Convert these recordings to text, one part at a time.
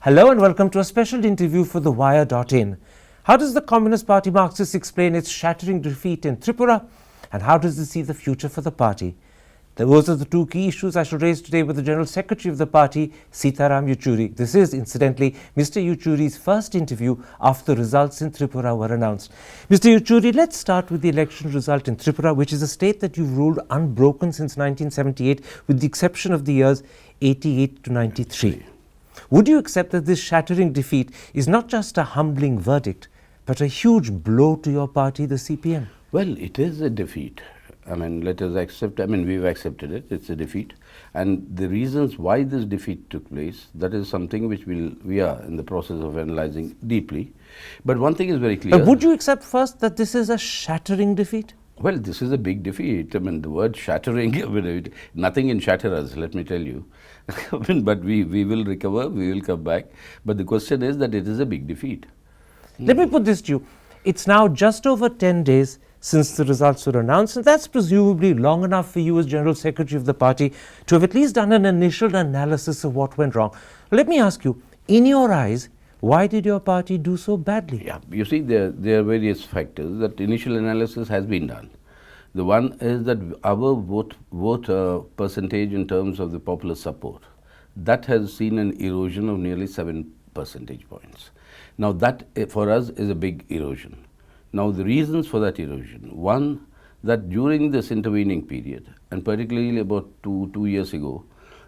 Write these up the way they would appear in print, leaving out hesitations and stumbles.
Hello and welcome to a special interview for The Wire.in. How does the Communist Party Marxists explain its shattering defeat in Tripura, and how does it see the future for the party? Those are the two key issues I shall raise today with the General Secretary of the party, Sitaram Yechury. This is, incidentally, Mr. Yechury's first interview after the results in Tripura were announced. Mr. Yechury, let's start with the election result in Tripura, which is a state that you've ruled unbroken since 1978, with the exception of the years 88 to 93. Would you accept that this shattering defeat is not just a humbling verdict, but a huge blow to your party, the CPM? Well, it is a defeat. Let us accept, we've accepted it, it's a defeat. And the reasons why this defeat took place, that is something which we are in the process of analyzing deeply. But one thing is very clear. Would you accept first that this is a shattering defeat? Well, this is a big defeat. The word shattering, nothing in shatter us, let me tell you. But we will recover, we will come back. But the question is that it is a big defeat. Let me put this to you. It's now just over 10 days since the results were announced, and that's presumably long enough for you as General Secretary of the party to have at least done an initial analysis of what went wrong. Let me ask you, in your eyes, why did your party do so badly? Yeah, you see, there are various factors that initial analysis has been done. The one is that our vote percentage in terms of the popular support, that has seen an erosion of nearly 7 percentage points. Now that for us is a big erosion. Now the reasons for that erosion, one, that during this intervening period, and particularly about two years ago,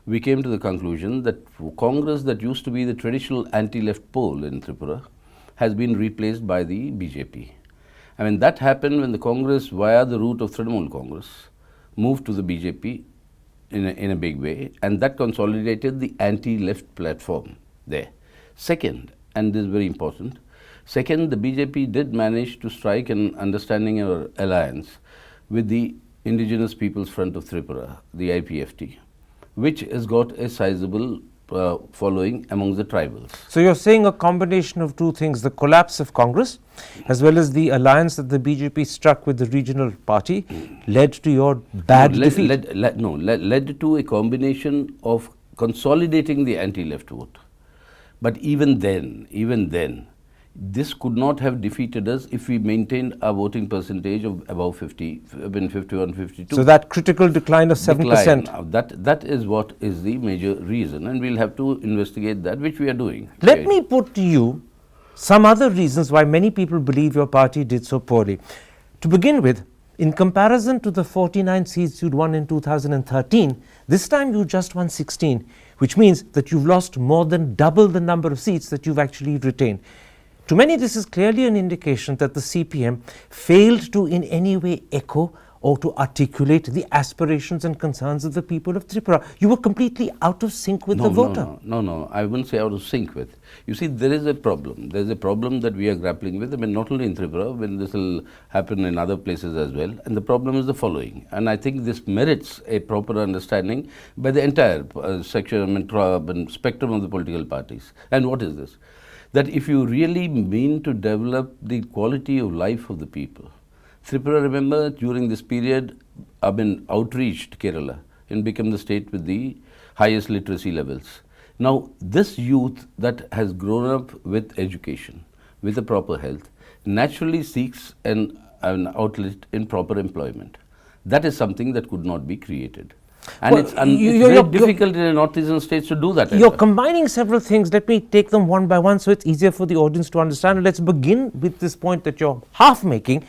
we came to the conclusion that Congress, that used to be the traditional anti-left pole in Tripura, has been replaced by the BJP. That happened when the Congress, via the route of Trinamool Congress, moved to the BJP in a big way, and that consolidated the anti-left platform there. Second, and this is very important, second, the BJP did manage to strike an understanding or alliance with the Indigenous People's Front of Tripura, the IPFT, which has got a sizable following among the tribals. So you're saying a combination of two things, the collapse of Congress as well as the alliance that the BJP struck with the regional party led to your bad defeat? Led to a combination of consolidating the anti-left vote. But even then, this could not have defeated us if we maintained our voting percentage of above 51, 52. So that critical decline of 7%. That is what is the major reason, and we'll have to investigate that, which we are doing. Let me put to you some other reasons why many people believe your party did so poorly. To begin with, in comparison to the 49 seats you'd won in 2013, this time you just won 16, which means that you've lost more than double the number of seats that you've actually retained. To many, this is clearly an indication that the CPM failed to in any way echo or to articulate the aspirations and concerns of the people of Tripura. You were completely out of sync with the voter. No, I wouldn't say out of sync with. You see, there is a problem. There is a problem that we are grappling with. Not only in Tripura, when this will happen in other places as well. And the problem is the following. And I think this merits a proper understanding by the entire spectrum of the political parties. And what is this? That if you really mean to develop the quality of life of the people, Tripura, remember, during this period, outreached Kerala and become the state with the highest literacy levels. Now, this youth that has grown up with education, with a proper health, naturally seeks an outlet in proper employment. That is something that could not be created. And it's very difficult in the northeastern states to do that. You're combining several things. Let me take them one by one so it's easier for the audience to understand. Let's begin with this point that you're half making,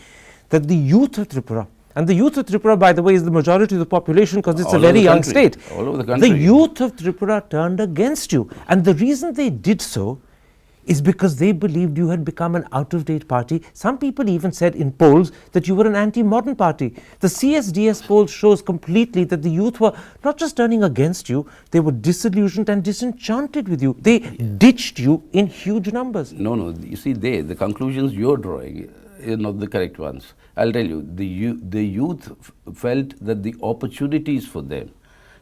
that the youth of Tripura, and the youth of Tripura, by the way, is the majority of the population because it's a very young state. All over the country. The youth of Tripura turned against you. And the reason they did so is because they believed you had become an out-of-date party. Some people even said in polls that you were an anti-modern party. The CSDS poll shows completely that the youth were not just turning against you, they were disillusioned and disenchanted with you. They ditched you in huge numbers. No, you see, the conclusions you're drawing are not the correct ones. I'll tell you, the youth felt that the opportunities for them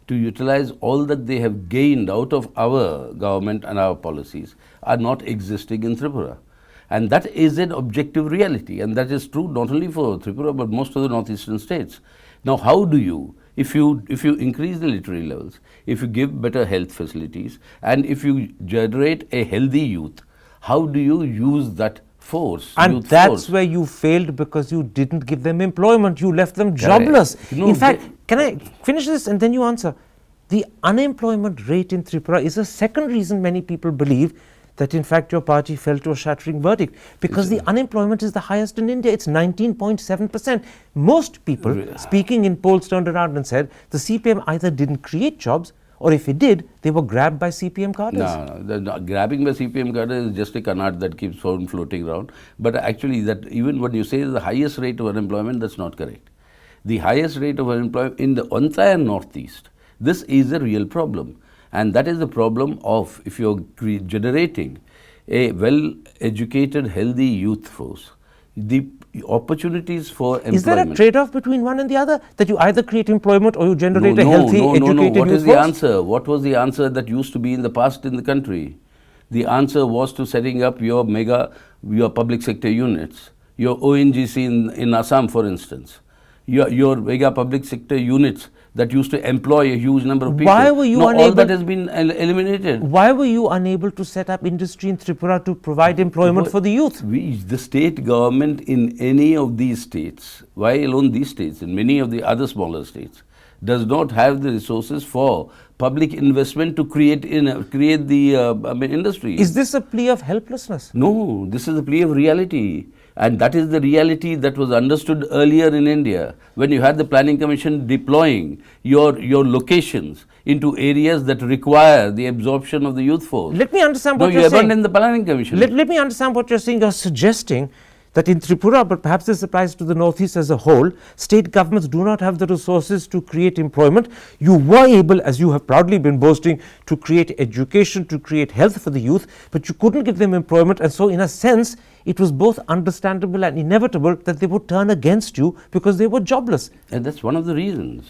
to utilize all that they have gained out of our government and our policies are not existing in Tripura. And that is an objective reality, and that is true not only for Tripura but most of the northeastern states. Now, how do you, If you increase the literacy levels, if you give better health facilities, and if you generate a healthy youth, how do you use that force? And that's where you failed, because you didn't give them employment. You left them jobless. No, in fact, can I finish this and then you answer? The unemployment rate in Tripura is a second reason many people believe that in fact your party fell to a shattering verdict, because the unemployment is the highest in India. It's 19.7%. Most people speaking in polls turned around and said the CPM either didn't create jobs, or if it did, they were grabbed by CPM cadres. No, grabbing by CPM cadres is just a canard that keeps on floating around. But actually, that even when you say the highest rate of unemployment, that's not correct. The highest rate of unemployment in the entire Northeast, this is a real problem. And that is the problem of, if you're generating a well-educated, healthy youth force, the opportunities for employment. Is there a trade-off between one and the other? That you either create employment or you generate a healthy, educated youth force? What is the answer? What was the answer that used to be in the past in the country? The answer was to setting up your public sector units, your ONGC in Assam, for instance, your mega public sector units that used to employ a huge number of people. Why were you unable? All that has been eliminated. Why were you unable to set up industry in Tripura to provide employment for the youth? The state government in any of these states, why alone these states, in many of the other smaller states, does not have the resources for public investment to create the industry. Is this a plea of helplessness? No, this is a plea of reality. And that is the reality that was understood earlier in India, when you had the Planning Commission deploying your locations into areas that require the absorption of the youth force. Let me understand what you're saying. No, you abandoned the Planning Commission. Let me understand what you're saying. You're suggesting that in Tripura, but perhaps this applies to the Northeast as a whole, state governments do not have the resources to create employment. You were able, as you have proudly been boasting, to create education, to create health for the youth, but you couldn't give them employment, and so in a sense, it was both understandable and inevitable that they would turn against you because they were jobless. And that's one of the reasons,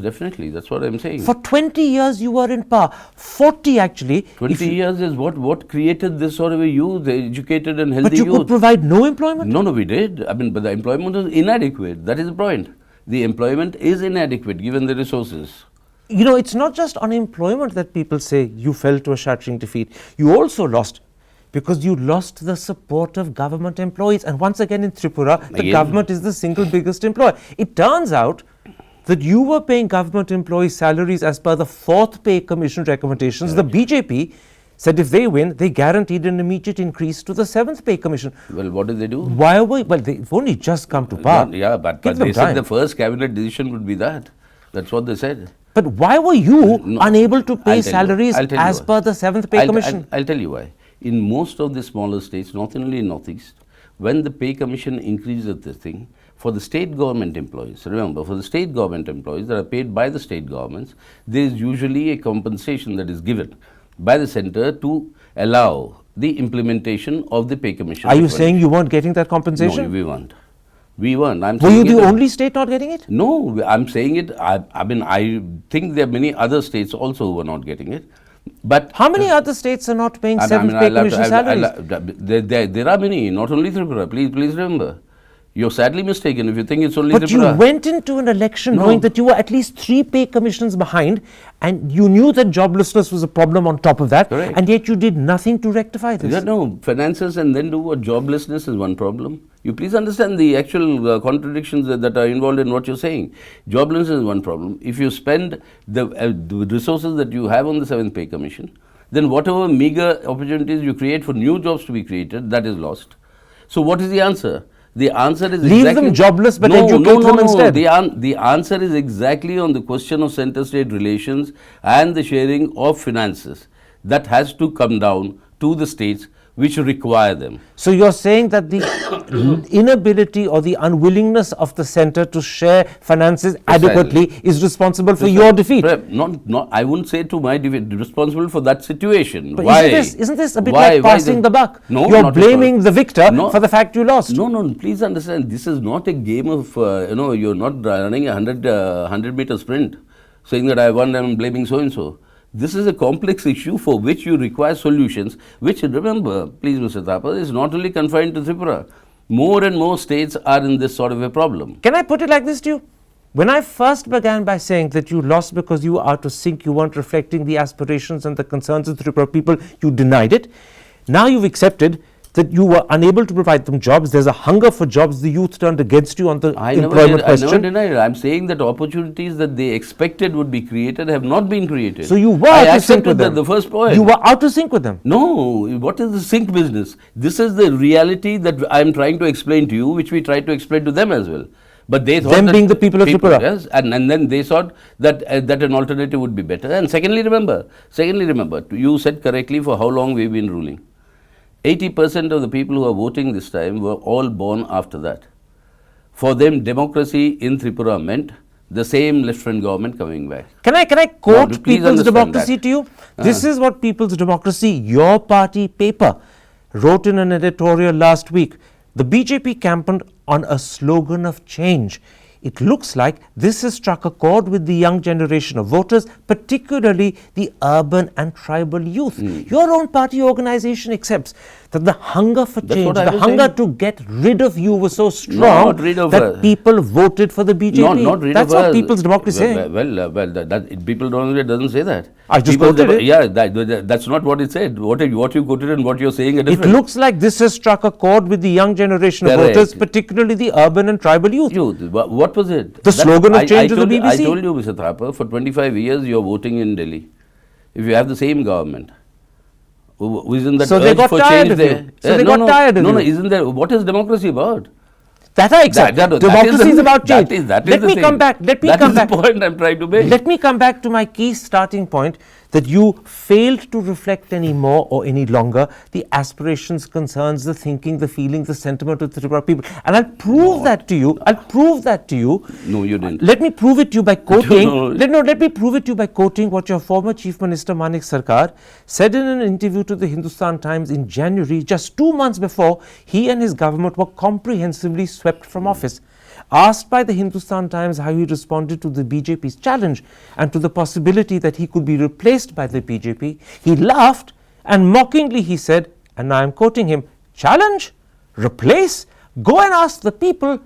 definitely, that's what I'm saying. For 20 years you were in power, 40 actually. 20 years is what created this sort of a youth, educated and healthy youth. But you could provide no employment? No, we did. But the employment was inadequate. That is the point. The employment is inadequate given the resources. You know, it's not just unemployment that people say you fell to a shattering defeat. You also lost, because you lost the support of government employees. And once again in Tripura, the government is the single biggest employer. It turns out that you were paying government employees salaries as per the 4th pay commission recommendations. Right. The BJP said if they win, they guaranteed an immediate increase to the 7th pay commission. Well, what did they do? Well, they've only just come to power. Yeah, but they said the first cabinet decision would be that. That's what they said. But why were you unable to pay salaries as per the 7th pay commission? I'll tell you why. In most of the smaller states, not only in Northeast, when the pay commission increases this thing, for the state government employees, remember, for the state government employees that are paid by the state governments, there is usually a compensation that is given by the center to allow the implementation of the pay commission. Are you saying you weren't getting that compensation? No, we weren't. We weren't. Were you the only state not getting it? No, I'm saying it. I think there are many other states also who are not getting it. But how many other states are not paying 7th pay commission salaries? There are many, not only Tripura. Please remember. You're sadly mistaken if you think it's only But Tripura. You went into an election knowing that you were at least 3 pay commissions behind, and you knew that joblessness was a problem on top of that. Correct. And yet you did nothing to rectify this. No, finances and then do what? Joblessness is one problem. You please understand the actual contradictions that are involved in what you're saying. Joblessness is one problem. If you spend the resources that you have on the 7th pay commission, then whatever meager opportunities you create for new jobs to be created, that is lost. So what is the answer? The answer is leave them jobless, but educate them instead. The answer is exactly on the question of center-state relations and the sharing of finances. That has to come down to the states which require them. So you're saying that the inability or the unwillingness of the center to share finances adequately is responsible for your defeat? Not, I wouldn't say to my defeat, responsible for that situation. But why? Isn't this a bit like passing the buck? No, you're blaming the victor for the fact you lost. No, please understand, this is not a game of, you're not running a 100-meter sprint, saying that I won and I'm blaming so-and-so. This is a complex issue for which you require solutions, which, remember, please Mr. Thapar, is not only confined to Tripura. More and more states are in this sort of a problem. Can I put it like this to you? When I first began by saying that you lost because you were out of sync, you weren't reflecting the aspirations and the concerns of the Tripura people, you denied it. Now you've accepted that you were unable to provide them jobs. There's a hunger for jobs. The youth turned against you on the employment question. I never denied it. I'm saying that opportunities that they expected would be created have not been created. So you were out of sync with them. The first point. You were out of sync with them. No, what is the sync business? This is the reality that I'm trying to explain to you, which we tried to explain to them as well. But they thought them being the people of Tripura. Yes, and then they thought that that an alternative would be better. And secondly, remember, you said correctly for how long we've been ruling. 80% of the people who are voting this time were all born after that. For them, democracy in Tripura meant the same left-front government coming back. Can I quote People's Democracy to you? This is what People's Democracy, your party paper, wrote in an editorial last week. The BJP campaigned on a slogan of change. It looks like this has struck a chord with the young generation of voters, particularly the urban and tribal youth. Your own party organization accepts that the hunger for change, the hunger to get rid of you was so strong that people voted for the BJP. That's what People's Democracy is saying. People don't, it doesn't say that. I just quoted it. Yeah, that's not what it said. What you quoted and what you're saying are different. It looks like this has struck a chord with the young generation of voters, particularly the urban and tribal youth. What was it? The slogan of change of the BBC. I told you, Mr. Thapar, for 25 years you're voting in Delhi. If you have the same government, isn't that so they got tired of you. So they got tired of you. No, isn't there? What is democracy about? That I accept. Democracy is about change. Let me come back. That is the point I'm trying to make. Let me come back to my key starting point, that you failed to reflect any more or any longer the aspirations, concerns, the thinking, the feeling, the sentiment of the Tripura people. And I'll prove that to you. No, you didn't. Let me prove it to you by quoting. Let me prove it to you by quoting what your former Chief Minister Manik Sarkar said in an interview to the Hindustan Times in January, just 2 months before he and his government were comprehensively swept from office. Asked by the Hindustan Times how he responded to the BJP's challenge and to the possibility that he could be replaced by the BJP, he laughed and mockingly he said, and I am quoting him, "Challenge? Replace? Go and ask the people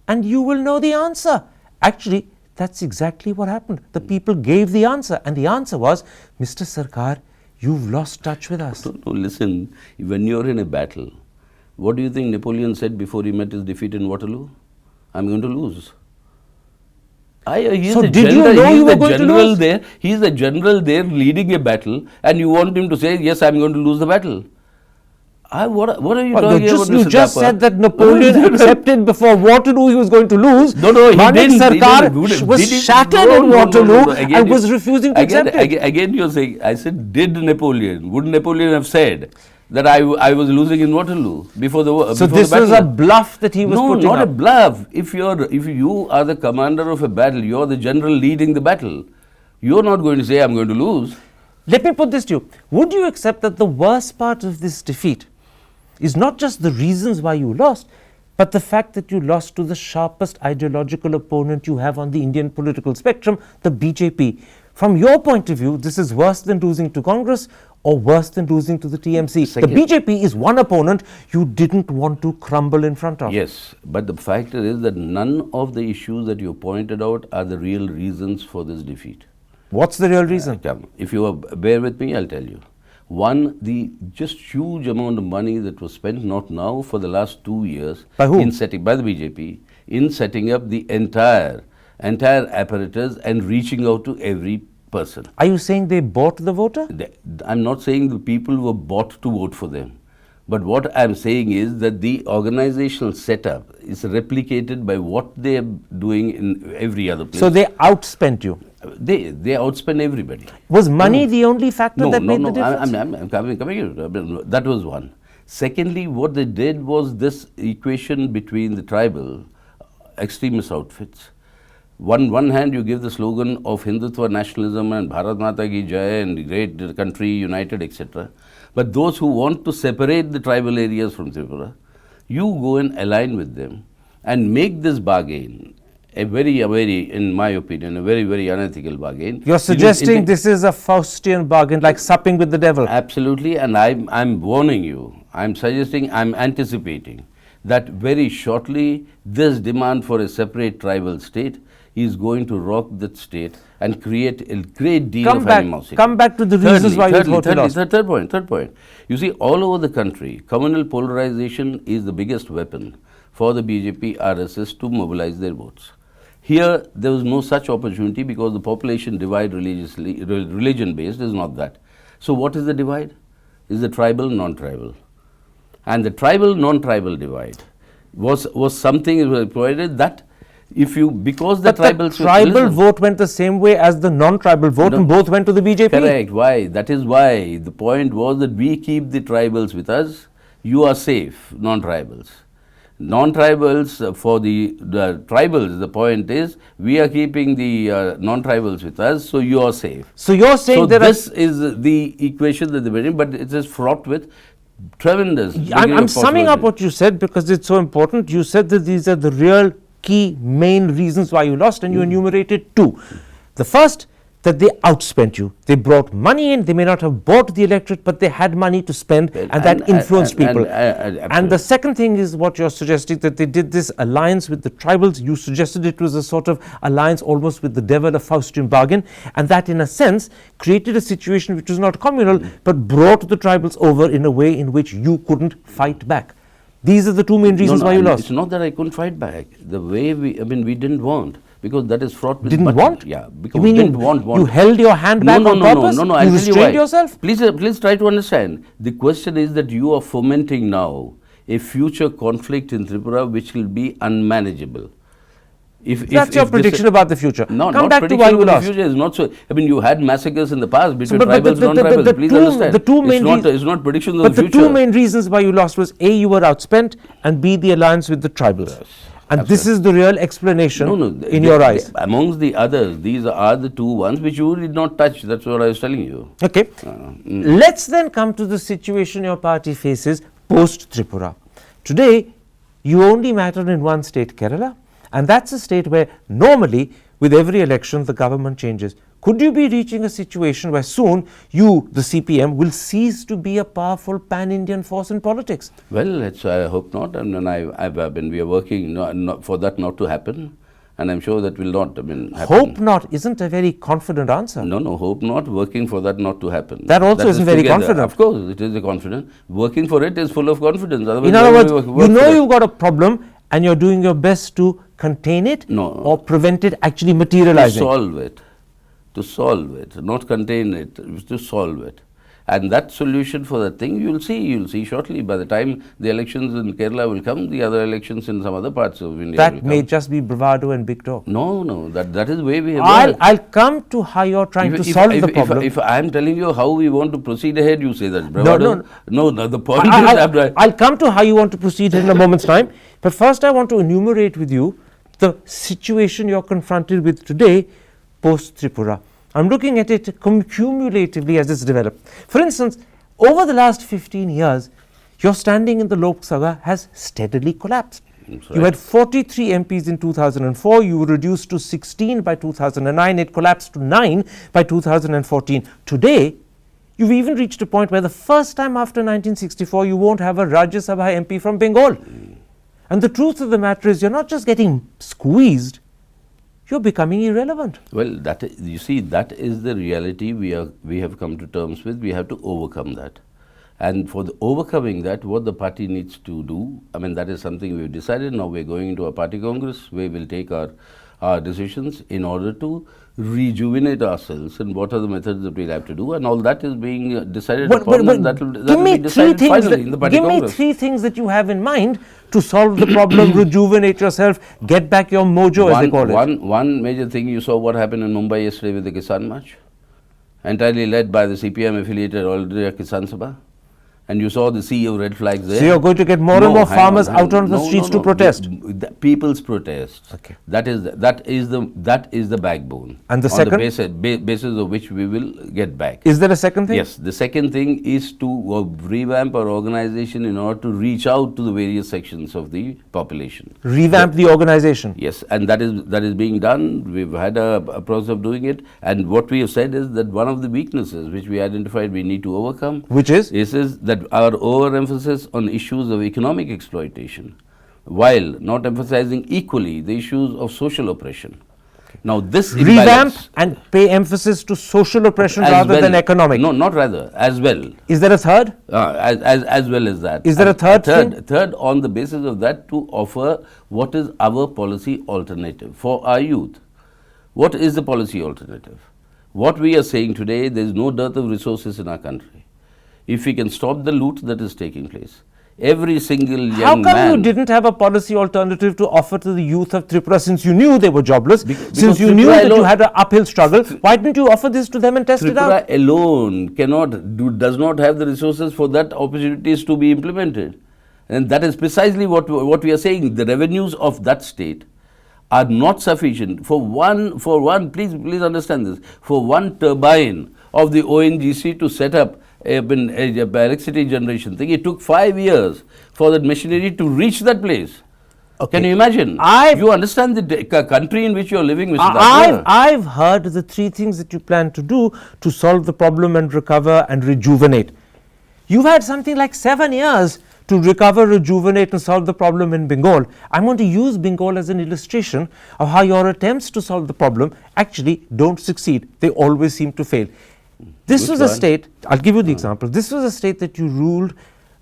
and you will know the answer." Actually, that's exactly what happened. The people gave the answer, and the answer was, Mr. Sarkar, you've lost touch with us. No, listen, when you're in a battle, what do you think Napoleon said before he met his defeat in Waterloo? I'm going to lose. So did you know you were going to lose? He's the general there leading a battle, and you want him to say, yes, I'm going to lose the battle. What are you talking about? You just said that Napoleon accepted before Waterloo he was going to lose. No, he didn't. Sarkar was shattered in Waterloo and was refusing to accept it. Again, you're saying, I said, did Napoleon? Would Napoleon have said that I was losing in Waterloo before the battle? So this was a bluff that he was putting up? No, not a bluff. If you are the commander of a battle, you're the general leading the battle, you're not going to say, I'm going to lose. Let me put this to you. Would you accept that the worst part of this defeat is not just the reasons why you lost, but the fact that you lost to the sharpest ideological opponent you have on the Indian political spectrum, the BJP? From your point of view, this is worse than losing to Congress or worse than losing to the TMC. The BJP is one opponent you didn't want to crumble in front of. Yes, but the fact is that none of the issues that you pointed out are the real reasons for this defeat. What's the real reason? If you bear with me, I'll tell you. One, the just huge amount of money that was spent, not now, for the last 2 years. By whom? By the BJP, in setting up the entire apparatus and reaching out to every person. Are you saying they bought the voter? I'm not saying the people were bought to vote for them. But what I'm saying is that the organizational setup is replicated by what they are doing in every other place. So they outspent you? They outspent everybody. Was money the only factor that made the difference? I'm coming here. That was one. Secondly, what they did was this equation between the tribal extremist outfits. One hand you give the slogan of Hindutva nationalism and Bharat Mata ki Jai and great country united, etc. But those who want to separate the tribal areas from Tripura, you go and align with them and make this bargain a very, in my opinion, a very, very unethical bargain. You're suggesting this is a Faustian bargain, like supping with the devil? Absolutely, and I'm warning you, I'm suggesting, I'm anticipating that very shortly this demand for a separate tribal state is going to rock that state and create a great deal of animosity. Come back to the reasons why you thought you lost. Third point. You see, all over the country, communal polarization is the biggest weapon for the BJP RSS to mobilize their votes. Here, there was no such opportunity because the population divide religion-based is not that. So what is the divide? Is the tribal, non-tribal. And the tribal, non-tribal divide was something that was provided that if you, because the tribal vote went the same way as the non-tribal vote, and both went to the BJP. Correct. Why? That is why the point was that we keep the tribals with us, you are safe, non-tribals. Non-tribals for the tribals, the point is we are keeping the non-tribals with us, so you are safe. So you're saying this is the equation that they're in, but it is fraught with tremendous. I'm summing up what you said because it's so important. You said that these are the real key main reasons why you lost, and you enumerated two. The first, that they outspent you. They brought money in. They may not have bought the electorate, but they had money to spend, and that influenced people. And the second thing is what you're suggesting, that they did this alliance with the tribals. You suggested it was a sort of alliance almost with the devil, a Faustian bargain, and that in a sense created a situation which was not communal, but brought the tribals over in a way in which you couldn't fight back. These are the two main reasons why you lost. It's not that I couldn't fight back. The way we didn't want. Because that is fraught with didn't want? Yeah, because we didn't want. You held your hand back on purpose? No, you restrained yourself? Please try to understand. The question is that you are fomenting now a future conflict in Tripura which will be unmanageable. That's your prediction about the future. No, come not back to why you lost. The future is not so. You had massacres in the past between tribals and non-tribals. Please understand. It's not predictions of the future. But the two main reasons why you lost was A, you were outspent, and B, the alliance with the tribals. Yes. And absolutely. This is the real explanation in your eyes. Amongst the others, these are the two ones which you did not touch. That's what I was telling you. Okay. Let's then come to the situation your party faces post-Tripura. Today, you only matter in one state, Kerala, and that's a state where normally, with every election, the government changes. Could you be reaching a situation where soon you, the CPM, will cease to be a powerful pan-Indian force in politics? Well, I hope not, and we are working for that not to happen, and I'm sure that will not happen. Hope not isn't a very confident answer. No, hope not, working for that not to happen. That also isn't very confident. Of course, it is a confident. Working for it is full of confidence. Otherwise, in other words, you know you've got a problem, and you're doing your best to contain it or prevent it actually materializing. To solve it, not contain it, to solve it. And that solution for that thing, you'll see shortly. By the time the elections in Kerala will come, the other elections in some other parts of India that may just be bravado and big talk. No, that is the way we have I'll come to how you're trying to solve the problem. If I'm telling you how we want to proceed ahead, you say that bravado. No, the point is... I'll come to how you want to proceed in a moment's time. But first I want to enumerate with you the situation you're confronted with today post-Tripura. I'm looking at it cumulatively as it's developed. For instance, over the last 15 years, your standing in the Lok Sabha has steadily collapsed. Right. You had 43 MPs in 2004, you were reduced to 16 by 2009, it collapsed to 9 by 2014. Today, you've even reached a point where the first time after 1964, you won't have a Rajya Sabha MP from Bengal. And the truth of the matter is, you're not just getting squeezed, you're becoming irrelevant. Well, that is the reality we have come to terms with. We have to overcome that. And for overcoming that, what the party needs to do, that is something we've decided. Now we're going into a party congress where we'll take our decisions in order to rejuvenate ourselves and what are the methods that we'll have to do, and all that is being decided upon, and that will be decided finally in the party congress. Give me three things that you have in mind to solve the problem, rejuvenate yourself, get back your mojo, as they call it. One major thing, you saw what happened in Mumbai yesterday with the Kisan March, entirely led by the CPM affiliated All India Kisan Sabha. And you saw the sea of red flags there. So you're going to get more and more farmers out on the streets to protest. The people's protest. Okay. That is the backbone. And the second? On the basis of which we will get back. Is there a second thing? Yes. The second thing is to revamp our organization in order to reach out to the various sections of the population. Revamp the organization. Yes, and that is being done. We've had a process of doing it, and what we have said is that one of the weaknesses which we identified we need to overcome, which is that our overemphasis on issues of economic exploitation, while not emphasizing equally the issues of social oppression. Now this Revamp imbalance, and pay emphasis to social oppression as rather well- than economic. No, not rather, as well. Is there a third? As well as that. Is there a third thing? Third, on the basis of that, to offer what is our policy alternative for our youth. What is the policy alternative? What we are saying today, there is no dearth of resources in our country. If we can stop the loot that is taking place, every single young How come man. you didn't have a policy alternative to offer to the youth of Tripura, since you knew they were jobless, since because you knew Tripura that you alone- had an uphill struggle? Why didn't you offer this to them and test it out? Tripura alone does not have the resources for that opportunities to be implemented. And that is precisely what we are saying. The revenues of that state are not sufficient for one, please understand this, for one turbine of the ONGC to set up a electricity generation thing. It took 5 years for that machinery to reach that place. Okay. Can you imagine? You understand the country in which you are living, Mr. Thapar? I've heard the three things that you plan to do to solve the problem and recover and rejuvenate. You've had something like 7 years to recover, rejuvenate and solve the problem in Bengal. I'm going to use Bengal as an illustration of how your attempts to solve the problem actually don't succeed. They always seem to fail. This was a state, I'll give you the example, this was a state that you ruled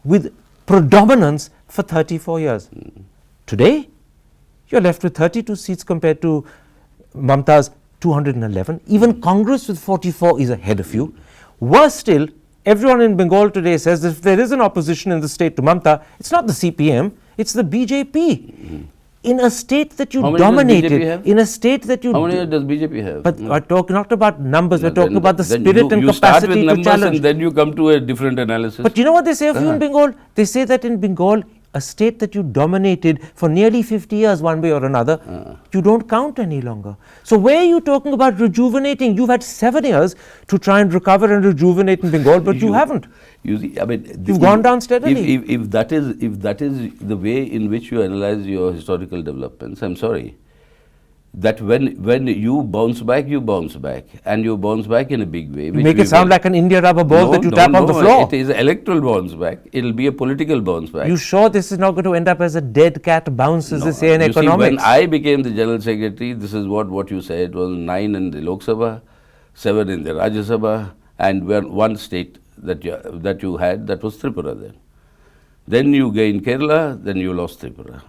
with predominance for 34 years. Today, you're left with 32 seats compared to Mamta's 211. Even Congress with 44 is ahead of you. Worse still, everyone in Bengal today says that if there is an opposition in the state to Mamta, it's not the CPM, it's the BJP. In a state that you How many does dominated, BJP have? in a state that you... How many does BJP have? But we're talking not about numbers, we're talking about the Then spirit and you start with capacity to numbers challenge. and then you come to a different analysis. But you know what they say of you in Bengal? They say that in Bengal, a state that you dominated for nearly 50 years one way or another, you don't count any longer. So where are you talking about rejuvenating? You've had 7 years to try and recover and rejuvenate in Bengal, but you haven't. You see, I mean, You've gone down steadily. If that is the way in which you analyze your historical developments, I'm sorry. That when you bounce back, and you bounce back in a big way. You make it sound like an India rubber ball that you tap on the floor. It is an electoral bounce back. It'll be a political bounce back. You sure this is not going to end up as a dead cat bounce, as they say in You economics? see, when I became the General Secretary, this is what you said. It was 9 in the Lok Sabha, 7 in the Rajya Sabha, and one state that you had, that was Tripura then. Then you gained Kerala, then you lost Tripura.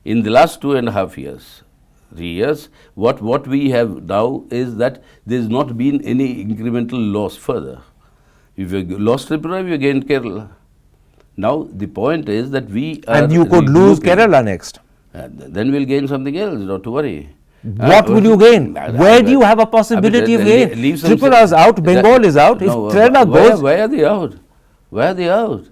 In the last 2.5 years, 3 years, what we have now is that there's not been any incremental loss further. If you lost Tripura, you gained Kerala. Now the point is that we are... And you could lose Kerala next. Then we'll gain something else, not to worry. What will you gain? Where do you have a possibility of gain? Tripura is out, Bengal is out. If Kerala goes... Why are they out? Why are they out?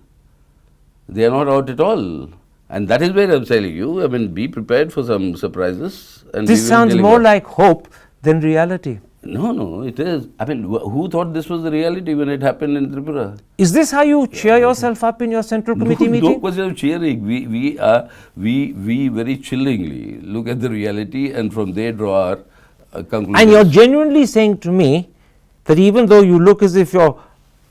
They are not out at all. And that is where I'm telling you, I mean, be prepared for some surprises. And This sounds more like hope than reality. No, it is. I mean, who thought this was the reality when it happened in Tripura? Is this how you cheer yourself up in your central committee meeting? No question of cheering. We very chillingly look at the reality and from there draw our conclusions. And you're genuinely saying to me that even though you look as if you're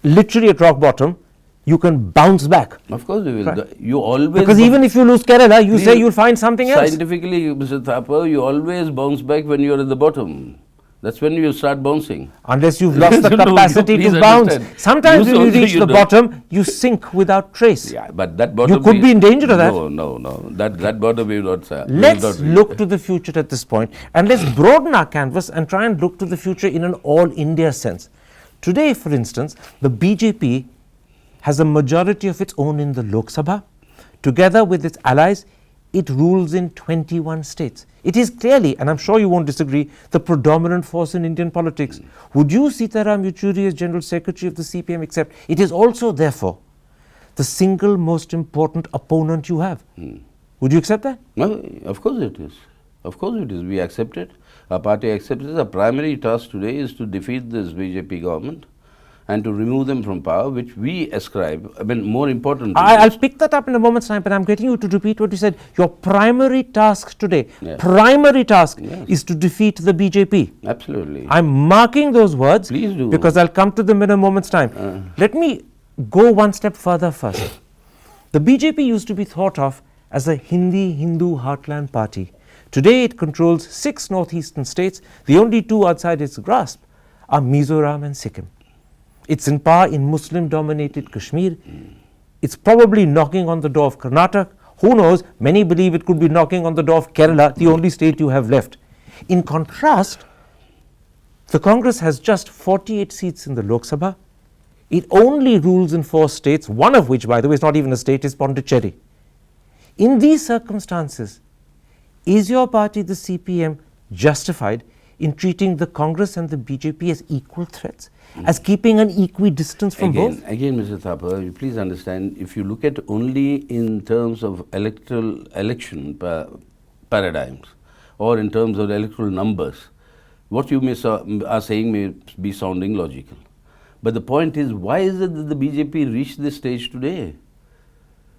literally at rock bottom, you can bounce back. Of course we will. Right. You always... Because even if you lose Kerala, you say you'll find something else. Scientifically, Mr. Thapar, you always bounce back when you're at the bottom. That's when you start bouncing. Unless you've lost the No, capacity please to bounce. understand. Sometimes when you also reach the don't. bottom, you sink without trace. Yeah, but that bottom... You could be in danger of that. No. That bottom we will not... Let's look to the future at this point, and let's broaden our canvas and try and look to the future in an all-India sense. Today, for instance, the BJP has a majority of its own in the Lok Sabha. Together with its allies, it rules in 21 states. It is clearly, and I'm sure you won't disagree, the predominant force in Indian politics. Would you, Sitaram Yechury, as General Secretary of the CPM, accept it is also, therefore, the single most important opponent you have? Would you accept that? No, of course it is. Of course it is. We accept it. Our party accepts it. Our primary task today is to defeat this BJP government and to remove them from power, which we ascribe, I mean, more importantly... I'll pick that up in a moment's time, but I'm getting you to repeat what you said. Your primary task today, is to defeat the BJP. Absolutely. I'm marking those words. Please do. Because I'll come to them in a moment's time. Let me go one step further first. The BJP used to be thought of as a Hindu heartland party. Today it controls 6 northeastern states. The only 2 outside its grasp are Mizoram and Sikkim. It's in power in Muslim-dominated Kashmir. It's probably knocking on the door of Karnataka. Who knows? Many believe it could be knocking on the door of Kerala, the only state you have left. In contrast, the Congress has just 48 seats in the Lok Sabha. It only rules in 4 states, one of which, by the way, is not even a state, is Pondicherry. In these circumstances, is your party, the CPM, justified in treating the Congress and the BJP as equal threats, as keeping an equidistance from both? Again, Mr. Thapar, you please understand, if you look at only in terms of election paradigms or in terms of electoral numbers, what you are saying may be sounding logical. But the point is, why is it that the BJP reached this stage today?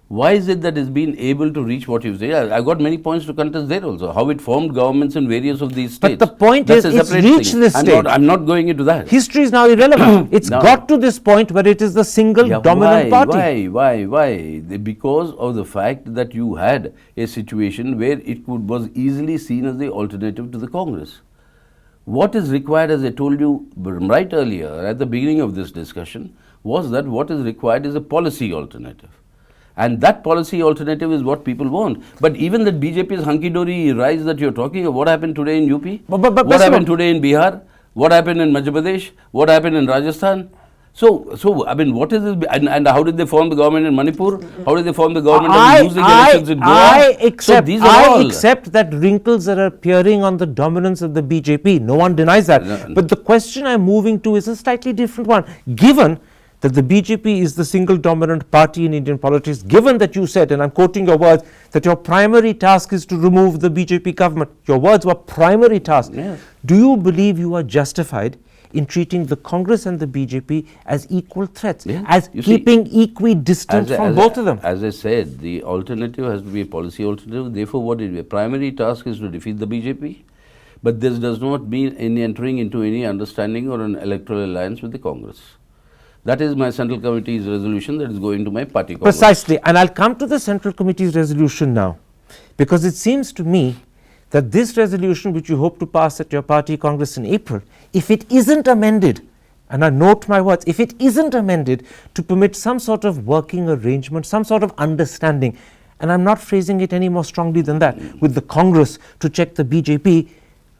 Why is it that it's been able to reach what you say? I got many points to contest there also. How it formed governments in various of these states. But the point is, it's reached this stage. I'm not going into that. History is now irrelevant. It's got to this point where it is the single dominant party. Why? Because of the fact that you had a situation where it was easily seen as the alternative to the Congress. What is required, as I told you right earlier at the beginning of this discussion, was that what is required is a policy alternative. And that policy alternative is what people want. But even that BJP's hunky-dory rise that you're talking of, what happened today in UP? What happened today in Bihar? What happened in Madhya Pradesh? What happened in Rajasthan? So I mean, what is this? And how did they form the government in Manipur? How did they form the government of losing elections in Goa? I accept that wrinkles are appearing on the dominance of the BJP. No one denies that. No. But the question I'm moving to is a slightly different one. Given that the BJP is the single dominant party in Indian politics, given that you said, and I'm quoting your words, that your primary task is to remove the BJP government. Your words were primary task. Yes. Do you believe you are justified in treating the Congress and the BJP as equal threats, as keeping equidistant from both of them? As I said, the alternative has to be a policy alternative. Therefore, what is the primary task is to defeat the BJP. But this does not mean any entering into any understanding or an electoral alliance with the Congress. That is my Central Committee's resolution that is going to my party Congress. Precisely. And I'll come to the Central Committee's resolution now, because it seems to me that this resolution, which you hope to pass at your party Congress in April, if it isn't amended, and I note my words, if it isn't amended to permit some sort of working arrangement, some sort of understanding, and I'm not phrasing it any more strongly than that, with the Congress to check the BJP,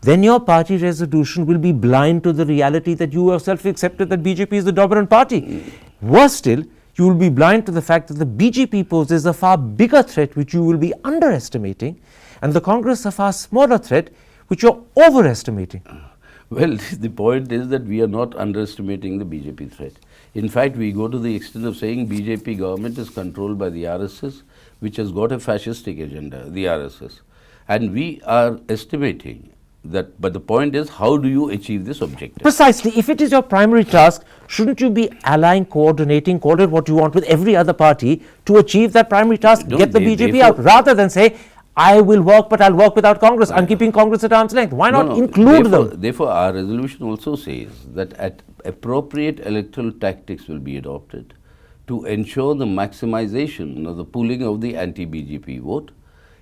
then your party resolution will be blind to the reality that you yourself accepted that BJP is the dominant party. Worse still, you will be blind to the fact that the BJP poses a far bigger threat which you will be underestimating, and the Congress a far smaller threat which you're overestimating. Well, the point is that we are not underestimating the BJP threat. In fact, we go to the extent of saying BJP government is controlled by the RSS, which has got a fascistic agenda, the RSS. And we are estimating that, but the point is, how do you achieve this objective? Precisely. If it is your primary task, shouldn't you be allying, coordinating, call it what you want, with every other party to achieve that primary task, get the BJP out, rather than say, I will work, but I'll work without Congress. I'm keeping Congress at arm's length. Why not include them? Therefore, our resolution also says that appropriate electoral tactics will be adopted to ensure the maximization of the pooling of the anti-BJP vote,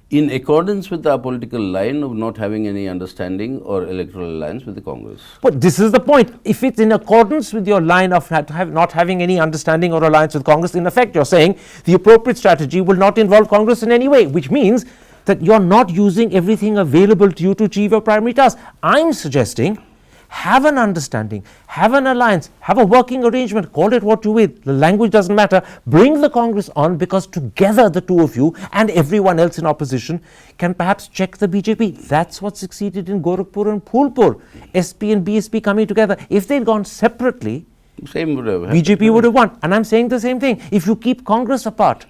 in accordance with our political line of not having any understanding or electoral alliance with the Congress. But this is the point. If it's in accordance with your line of not having any understanding or alliance with Congress, in effect you're saying the appropriate strategy will not involve Congress in any way, which means that you're not using everything available to you to achieve your primary task. I'm suggesting have an understanding, have an alliance, have a working arrangement, call it what you will, the language doesn't matter, bring the Congress on, because together the two of you and everyone else in opposition can perhaps check the BJP. That's what succeeded in Gorakhpur and Phulpur, SP and BSP coming together. If they'd gone separately, same would have happened. BJP would have won. And I'm saying the same thing. If you keep Congress apart,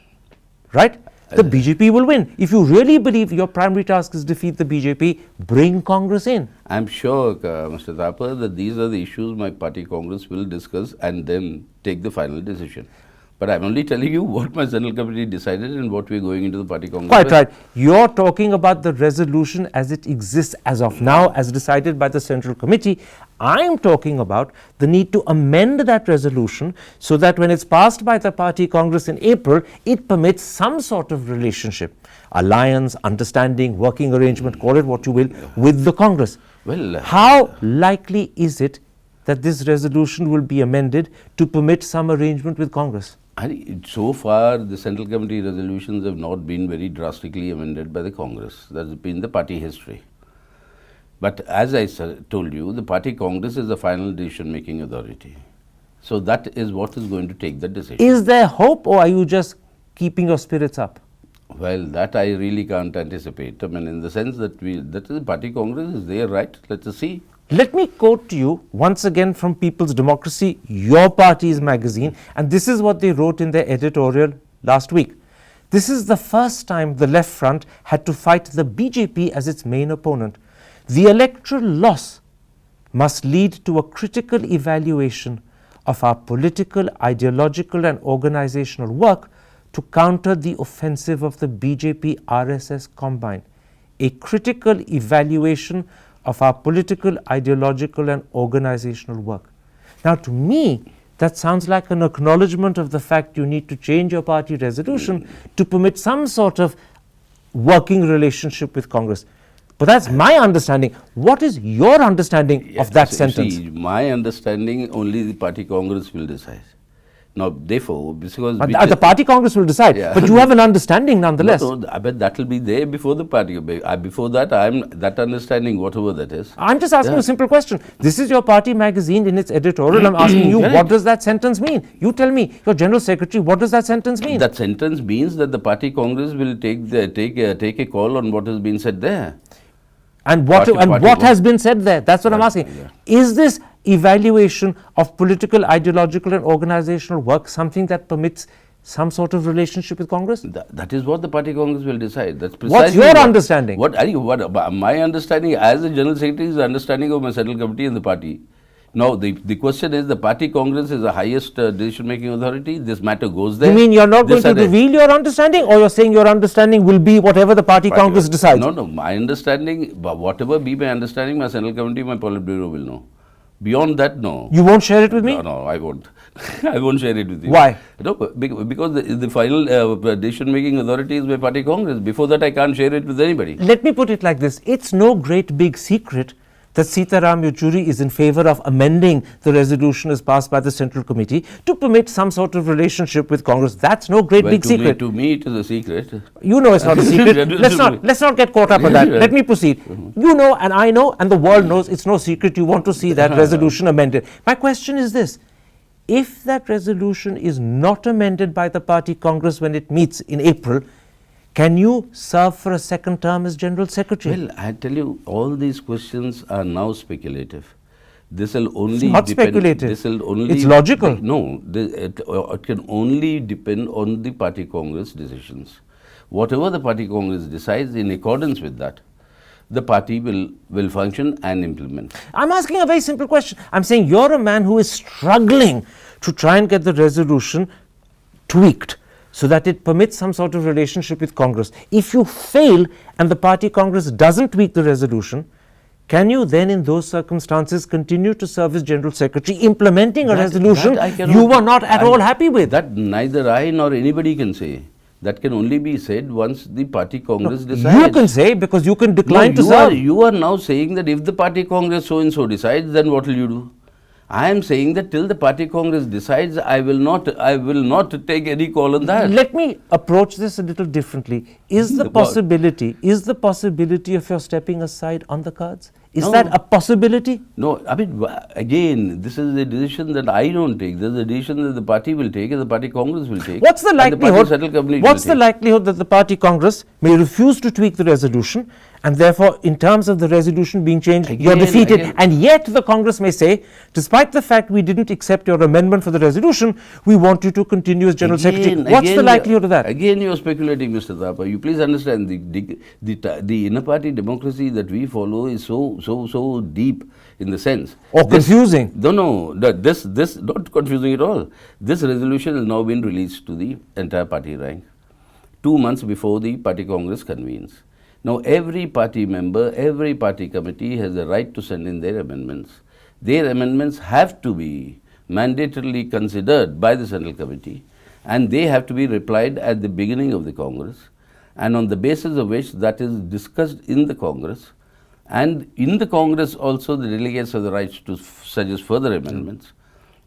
right, the BJP will win. If you really believe your primary task is defeat the BJP, bring Congress in. I'm sure, Mr. Thapar, that these are the issues my party Congress will discuss and then take the final decision. But I'm only telling you what my Central Committee decided and what we're going into the party Congress. Quite right. You're talking about the resolution as it exists as of now, as decided by the Central Committee. I'm talking about the need to amend that resolution so that when it's passed by the party Congress in April, it permits some sort of relationship, alliance, understanding, working arrangement, call it what you will, with the Congress. Well, how likely is it that this resolution will be amended to permit some arrangement with Congress? So far, the Central Committee resolutions have not been very drastically amended by the Congress. That's been the party history. But as I told you, the party Congress is the final decision-making authority. So that is what is going to take the decision. Is there hope, or are you just keeping your spirits up? Well, that I really can't anticipate. I mean, in the sense that the party Congress is there, right? Let's see. Let me quote to you once again from People's Democracy, your party's magazine, and this is what they wrote in their editorial last week. This is the first time the left front had to fight the BJP as its main opponent. The electoral loss must lead to a critical evaluation of our political, ideological and organizational work to counter the offensive of the BJP-RSS combine. A critical evaluation of our political, ideological and organizational work. Now, to me, that sounds like an acknowledgement of the fact you need to change your party resolution to permit some sort of working relationship with Congress. But that's my understanding. What is your understanding of that sentence? See, my understanding, only the party Congress will decide. Now, therefore, because the party Congress will decide, yeah. But you have an understanding nonetheless. No, but that will be there before the party. Before that, that understanding, whatever that is. I'm just asking a simple question. This is your party magazine in its editorial. I'm asking you, what does that sentence mean? You tell me, your General Secretary, what does that sentence mean? That sentence means that the party Congress will take a call on what has been said there. And what has been said there? That's what I'm asking. Yeah. Is this evaluation of political, ideological and organizational work something that permits some sort of relationship with Congress? That is what the party Congress will decide. That's precisely What's your understanding? My understanding as a General Secretary is the understanding of my Central Committee and the party. Now, the question is, the party Congress is the highest decision-making authority. This matter goes there. You mean you're not going to reveal your understanding, or you're saying your understanding will be whatever the party Congress decides? No. My understanding, whatever be my understanding, my Central Committee, my Politburo will know. Beyond that, no. You won't share it with me? No, I won't. I won't share it with you. Why? No, because the final decision-making authority is my party Congress. Before that, I can't share it with anybody. Let me put it like this. It's no great big secret that Sitaram Yechury is in favor of amending the resolution as passed by the Central Committee to permit some sort of relationship with Congress. That's no great big secret. To me, it is a secret. You know it's not a secret. Let's not get caught up on that. Let me proceed. You know, and I know, and the world knows it's no secret you want to see that resolution amended. My question is this. If that resolution is not amended by the party Congress when it meets in April, can you serve for a second term as General Secretary? Well, I tell you, all these questions are now speculative. This will only it's not speculative. This will only it's logical. No, it can only depend on the party Congress decisions. Whatever the party Congress decides, in accordance with that, the party will function and implement. I'm asking a very simple question. I'm saying you're a man who is struggling to try and get the resolution tweaked so that it permits some sort of relationship with Congress. If you fail and the party Congress doesn't tweak the resolution, can you then in those circumstances continue to serve as General Secretary implementing a resolution you were not at all happy with? That neither I nor anybody can say. That can only be said once the party Congress decides. You can say, because you can decline to serve. You are now saying that if the party Congress so and so decides, then what will you do? I am saying that till the party Congress decides, I will not take any call on that. Let me approach this a little differently. Is the possibility of your stepping aside on the cards? Is that a possibility? No, I mean, again, this is a decision that I don't take. This is a decision that the party will take and the party Congress will take. What's the likelihood that the party Congress may refuse to tweak the resolution, and therefore, in terms of the resolution being changed, you're defeated? And yet the Congress may say, despite the fact we didn't accept your amendment for the resolution, we want you to continue as General Secretary. What's the likelihood of that? Again, you're speculating, Mr. Thapar. You please understand, the inner party democracy that we follow is so deep in the sense. Or confusing. No, this not confusing at all. This resolution has now been released to the entire party rank 2 months before the party Congress convenes. Now, every party member, every party committee has the right to send in their amendments. their amendments have to be mandatorily considered by the Central Committee, and they have to be replied at the beginning of the Congress, and on the basis of which that is discussed in the Congress, and in the Congress also the delegates have the right to suggest further amendments.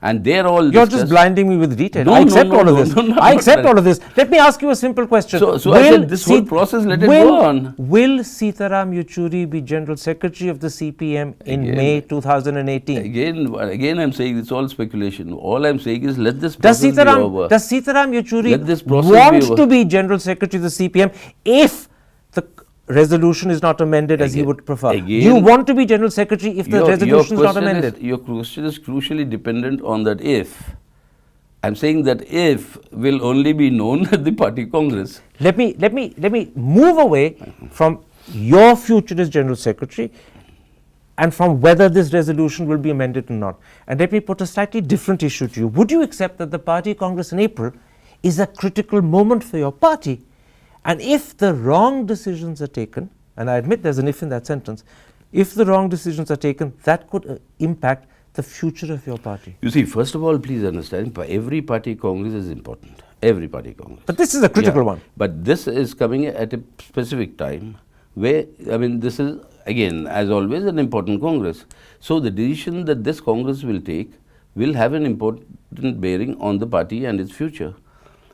And they're all You're discussed. just blinding me with detail. No, I accept no, all of no, this. no, no, I not accept that. all of this. Let me ask you a simple question. So I said this whole process, let it go on. Will Sitaram Yechury be General Secretary of the CPM in May 2018? Again, I'm saying it's all speculation. All I'm saying is let this process be over. Does Sitaram Yechury Let this process want be over. to be General Secretary of the CPM if the resolution is not amended as he would prefer? Do you want to be General Secretary if the resolution is not amended? Your question is crucially dependent on that if. I'm saying that if will only be known at the party Congress. Let me move away from your future as General Secretary and from whether this resolution will be amended or not. And let me put a slightly different issue to you. Would you accept that the party Congress in April is a critical moment for your party? And if the wrong decisions are taken, and I admit there's an if in that sentence, if the wrong decisions are taken, that could impact the future of your party. You see, first of all, please understand, every party Congress is important. Every party Congress. But this is a critical one. But this is coming at a specific time where, this is, again, as always, an important Congress. So the decision that this Congress will take will have an important bearing on the party and its future.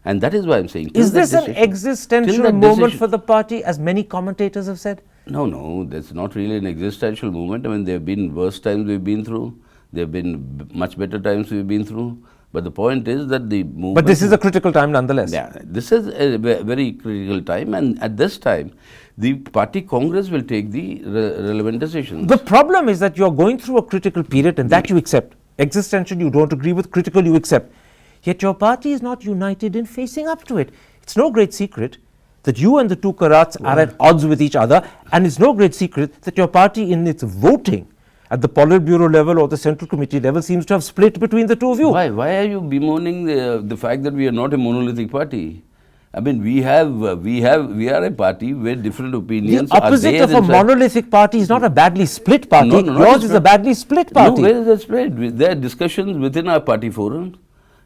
And that is why I'm saying. Is this an existential moment for the party, as many commentators have said? No, that's not really an existential moment. There have been worse times we've been through. There have been much better times we've been through. But the point is that the movement... But this is a critical time nonetheless. Yeah, this is a very critical time, and at this time, the party Congress will take the relevant decisions. The problem is that you're going through a critical period, and that you accept. Existential you don't agree with, critical you accept. Yet your party is not united in facing up to it. It's no great secret that you and the two Karats are at odds with each other, and it's no great secret that your party in its voting at the Politburo level or the Central Committee level seems to have split between the two of you. Why are you bemoaning the fact that we are not a monolithic party? We are a party where different opinions are there. The opposite of a monolithic party is not a badly split party. Yours is a badly split party. No, where is that split? There are discussions within our party forum.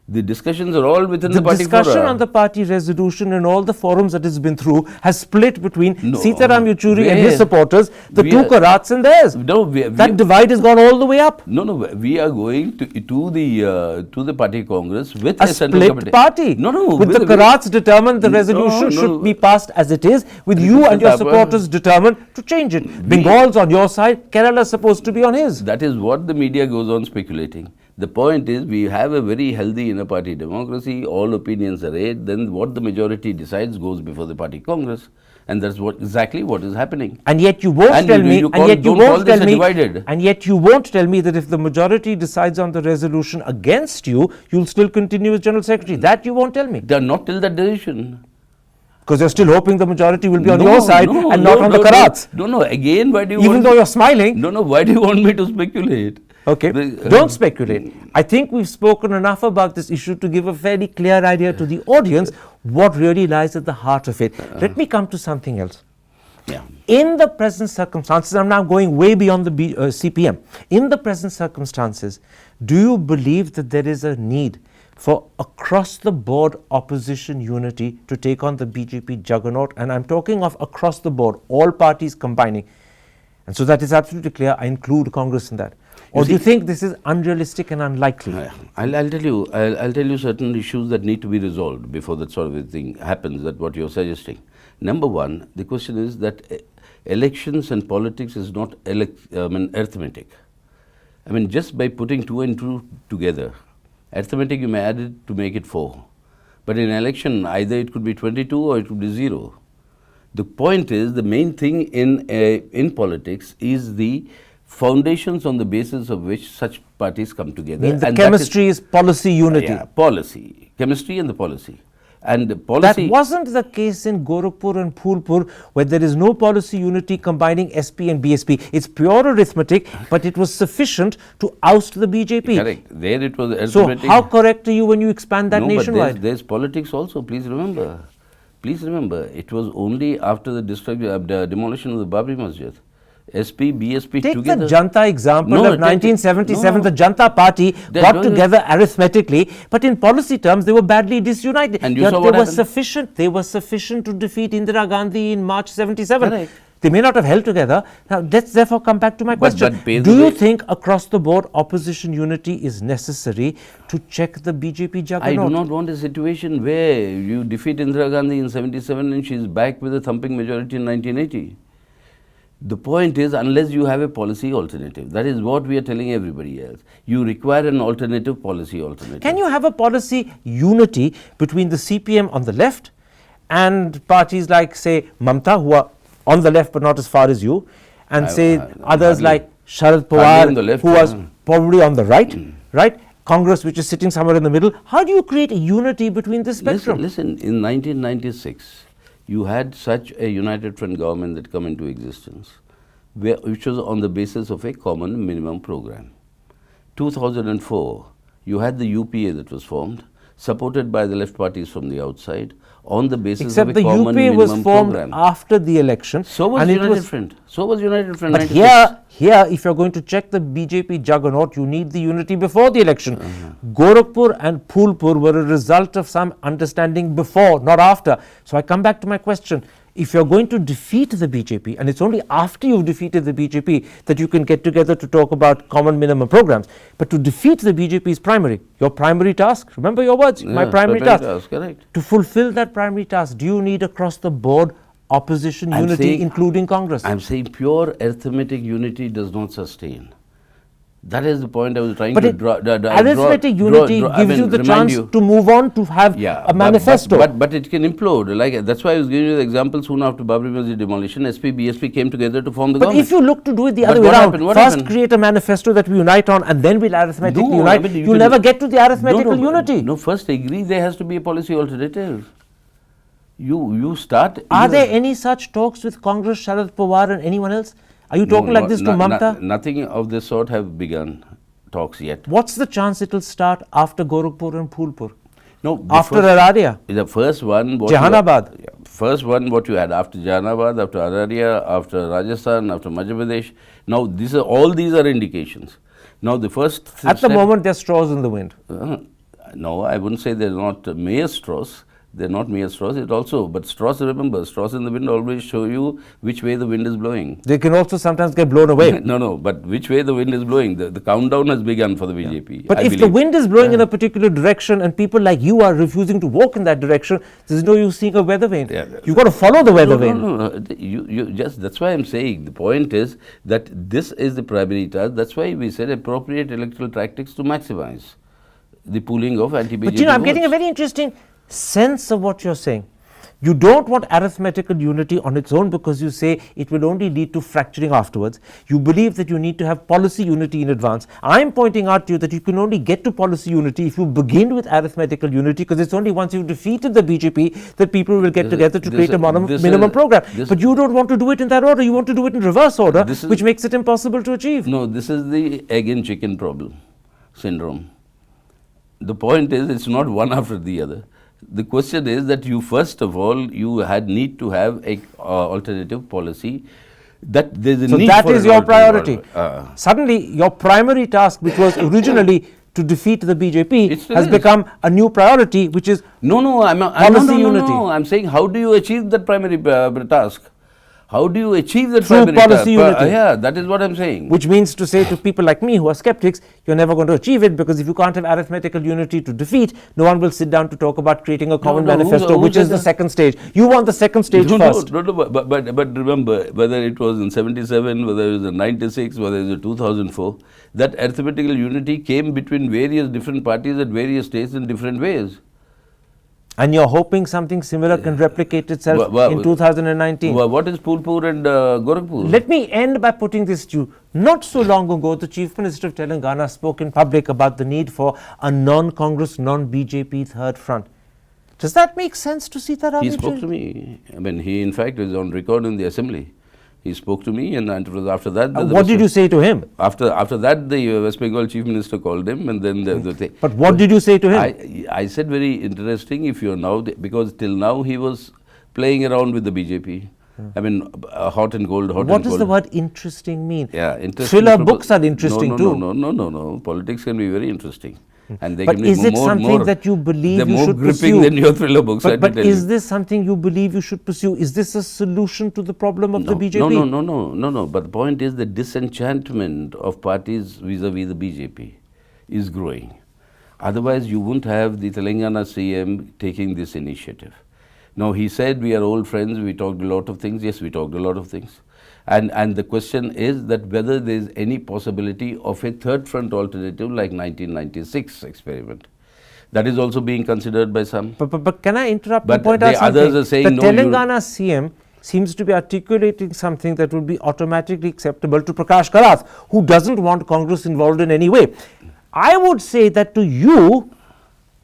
The discussions are all within the party forum. The discussion on the party resolution in all the forums that it's been through has split between Sitaram Yechury and his supporters, the two Karats and theirs. That divide has gone all the way up. No, we are going to the party Congress with a split party. With the Karats determined the resolution should be passed as it is, with you and your supporters determined to change it. Bengal's on your side, Kerala is supposed to be on his. That is what the media goes on speculating. The point is, we have a very healthy inner party democracy, all opinions are read, then what the majority decides goes before the party Congress, and that's exactly what is happening. And yet you won't tell me, and yet you won't tell me that if the majority decides on the resolution against you, you'll still continue as General Secretary. That you won't tell me. They are not till that decision. Because you're still hoping the majority will be on your side and not on the Karats. No, again, why do you Even though you're smiling. Why do you want me to speculate? Okay, don't speculate. I think we've spoken enough about this issue to give a fairly clear idea to the audience what really lies at the heart of it. Let me come to something else. Yeah. In the present circumstances, I'm now going way beyond the CPM. In the present circumstances, do you believe that there is a need for across-the-board opposition unity to take on the BJP juggernaut? And I'm talking of across the board, all parties combining. And so that is absolutely clear. I include Congress in that. Or do you think this is unrealistic and unlikely? I'll tell you certain issues that need to be resolved before that sort of a thing happens, that what you're suggesting. Number one, the question is that elections and politics is not arithmetic. Just by putting 2 and 2 together, arithmetic you may add it to make it 4. But in election, either it could be 22 or it could be 0. The point is, the main thing in politics is the foundations on the basis of which such parties come together. The chemistry is policy unity. Yeah, policy, chemistry and the policy. And the policy... That wasn't the case in Gorakhpur and Phulpur, where there is no policy unity combining SP and BSP. It's pure arithmetic, but it was sufficient to oust the BJP. Correct. There it was arithmetic. So how correct are you when you expand that nationwide? But there's politics also, please remember. Please remember, it was only after the demolition of the Babri Masjid SP, BSP Take together. the Janta example of 1977. The Janta Party got together arithmetically, but in policy terms, they were badly disunited. And you saw what happened? They were sufficient to defeat Indira Gandhi in March 77. Correct. They may not have held together. Now, let's therefore come back to my question. Do you think across the board opposition unity is necessary to check the BJP juggernaut? I do not want a situation where you defeat Indira Gandhi in 77 and she is back with a thumping majority in 1980. The point is, unless you have a policy alternative, that is what we are telling everybody else. You require an alternative policy alternative. Can you have a policy unity between the CPM on the left and parties like, say, Mamta, who are on the left but not as far as you, and others like Sharad Pawar, who was probably on the right, right? Congress, which is sitting somewhere in the middle. How do you create a unity between this spectrum? Listen, in 1996, you had such a united front government that come into existence, which was on the basis of a common minimum program. 2004, you had the UPA that was formed, supported by the left parties from the outside, on the basis of a common minimum program. Except the UPA was formed after the election. So was United Front. So was United Front. But here, if you're going to check the BJP juggernaut, you need the unity before the election. Gorakhpur and Phulpur were a result of some understanding before, not after. So I come back to my question. If you're going to defeat the BJP, and it's only after you've defeated the BJP that you can get together to talk about common minimum programs, but to defeat the BJP is primary. Your primary task, remember your words, my primary task. Correct. To fulfill that primary task, do you need across the board opposition unity, including Congress? I'm saying pure arithmetic unity does not sustain. That is the point I was trying to draw. Arithmetic unity gives you the chance to move on, to have a manifesto. But it can implode. Like, that's why I was giving you the example. Soon after Babri Masjid demolition, SP, BSP came together to form the government. But if you look to do it the other way around, first create a manifesto that we unite on, and then we'll arithmetically unite, you'll never get to the arithmetical unity. No, first agree there has to be a policy alternative. You start... Are there any such talks with Congress, Sharad Pawar and anyone else? Are you talking like this to Mamta? Nothing of this sort have begun talks yet. What's the chance it will start after Gorakhpur and Phulpur? No, after Araria? The first one... Jahanabad? First one what you had after Jahanabad, after Araria, after Rajasthan, after Madhya Pradesh. Now all these are indications. Now the first... At the moment there are straws in the wind. No, I wouldn't say they're not mere straws. They're not mere straws. But straws, remember, straws in the wind always show you which way the wind is blowing. They can also sometimes get blown away. No, but which way the wind is blowing. The countdown has begun for the BJP. But if the wind is blowing in a particular direction and people like you are refusing to walk in that direction, there's no use seeing a weather vane. You've got to follow the weather vane. No. That's why I'm saying the point is that this is the primary task. That's why we said appropriate electoral tactics to maximize the pooling of anti-BJP But I'm getting a very interesting sense of what you're saying. You don't want arithmetical unity on its own because you say it will only lead to fracturing afterwards. You believe that you need to have policy unity in advance. I'm pointing out to you that you can only get to policy unity if you begin with arithmetical unity, because it's only once you've defeated the BJP that people will get together to create a minimum program. But you don't want to do it in that order. You want to do it in reverse order, which makes it impossible to achieve. No, this is the egg and chicken problem, syndrome. The point is, it's not one after the other. The question is that you first of all need to have a alternative policy. That there's a need that is your priority. Suddenly, your primary task, which was originally to defeat the BJP, has become a new priority, which is policy unity. No, I'm saying how do you achieve that primary task? How do you achieve that through policy unity? Yeah, that is what I'm saying. Which means to say to people like me who are skeptics, you're never going to achieve it, because if you can't have arithmetical unity to defeat, no one will sit down to talk about creating a common manifesto, which is the second stage. You want the second stage first. But remember, whether it was in 77, whether it was in 96, whether it was in 2004, that arithmetical unity came between various different parties at various states in different ways. And you're hoping something similar can replicate itself in 2019. What is Phulpur and Gorakhpur? Let me end by putting this to you. Not so long ago, the Chief Minister of Telangana spoke in public about the need for a non-Congress, non-BJP third front. Does that make sense to Sitaram Yechury? He spoke to me. I mean, he in fact is on record in the assembly. He spoke to me, and after that... what did you say to him? After that, the West Bengal Chief Minister called him, and then the thing. But what did you say to him? I said, very interesting, if you're now... because till now he was playing around with the BJP. I mean, hot and cold, hot and cold. What does the word interesting mean? Yeah, interesting. Thriller books are interesting too. No. Politics can be very interesting. And they But can be is it more, something that you believe you more should gripping pursue? than your thriller books, But is this something you believe you should pursue? Is this a solution to the problem of the BJP? No. But the point is the disenchantment of parties vis-a-vis the BJP is growing. Otherwise, you won't have the Telangana CM taking this initiative. Now, he said we are old friends, we talked a lot of things. Yes, we talked a lot of things. And the question is that whether there is any possibility of a third front alternative like 1996 experiment. That is also being considered by some. But can I interrupt But and point out something? others are saying the no. Telangana CM seems to be articulating something that will be automatically acceptable to Prakash Karath, who doesn't want Congress involved in any way. I would say that to you,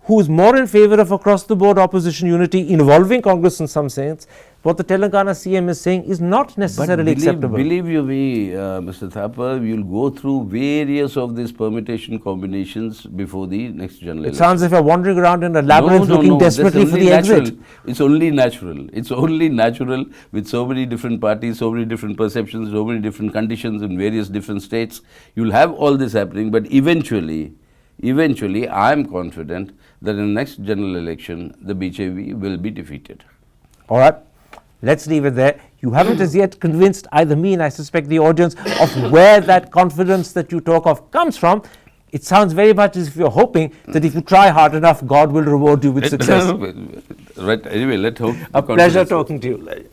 who is more in favor of across-the-board opposition unity involving Congress in some sense, what the Telangana CM is saying is not necessarily acceptable. Believe you me, Mr. Thapar, we will go through various of these permutation combinations before the next general election. It sounds as if you're wandering around in a labyrinth looking desperately for the exit. It's only natural. It's only natural with so many different parties, so many different perceptions, so many different conditions in various different states. You'll have all this happening, but eventually, I am confident that in the next general election, the BJP will be defeated. All right, let's leave it there. You haven't as yet convinced either me and I suspect the audience of where that confidence that you talk of comes from. It sounds very much as if you're hoping that if you try hard enough, God will reward you with success. Right. Anyway, let's hope. A pleasure talking to you.